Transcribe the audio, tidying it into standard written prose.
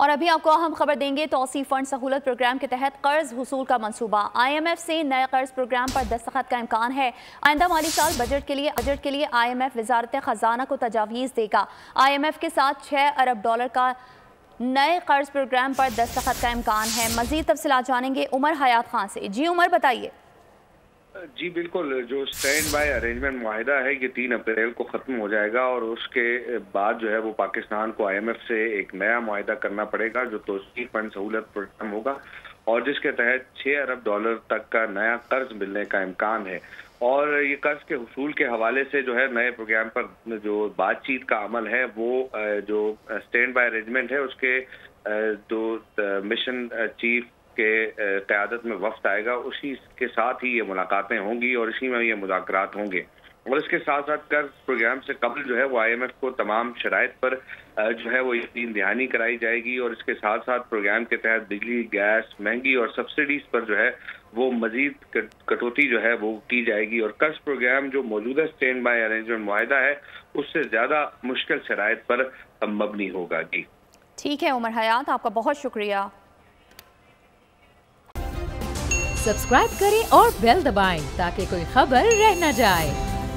اور ابھی آپ کو اہم خبر دیں گے، توسیع فنڈ سہولت پروگرام کے تحت قرض حصول کا منصوبہ۔ IMF سے نئے قرض پروگرام پر دستخط کا امکان ہے۔ آئندہ مالی سال بجٹ کے لیے IMF وزارت خزانہ کو تجاویز دے گا۔ IMF کے ساتھ $6 ارب کا نئے قرض پروگرام پر دستخط کا امکان ہے۔ مزید تفصیلات جانیں گے عمر حیات خان سے۔ جی عمر، بتائیے۔ جی بالکل، جو اسٹینڈ بائی ارینجمنٹ معاہدہ ہے یہ 3 اپریل کو ختم ہو جائے گا، اور اس کے بعد جو ہے وہ پاکستان کو IMF سے ایک نیا معاہدہ کرنا پڑے گا جو توسیع فنڈ سہولت پروگرام ہوگا، اور جس کے تحت $6 ارب تک کا نیا قرض ملنے کا امکان ہے۔ اور یہ قرض کے حصول کے حوالے سے جو ہے نئے پروگرام پر جو بات چیت کا عمل ہے وہ جو اسٹینڈ بائی ارینجمنٹ ہے اس کے جو مشن چیف کے قیادت میں وفد آئے گا، اسی کے ساتھ ہی یہ ملاقاتیں ہوں گی اور اسی میں یہ مذاکرات ہوں گے۔ اور اس کے ساتھ ساتھ قرض پروگرام سے قبل جو ہے وہ IMF کو تمام شرائط پر جو ہے وہ یقین دہانی کرائی جائے گی، اور اس کے ساتھ ساتھ پروگرام کے تحت بجلی، گیس مہنگی اور سبسڈیز پر جو ہے وہ مزید کٹوتی جو ہے وہ کی جائے گی، اور قرض پروگرام جو موجودہ اسٹینڈ بائی ارینجمنٹ معاہدہ ہے اس سے زیادہ مشکل شرائط پر مبنی ہوگا۔ جی ٹھیک ہے عمر حیات، آپ کا بہت شکریہ۔ سبسکرائب کریں اور بیل دبائیں تاکہ کوئی خبر رہ نہ جائے۔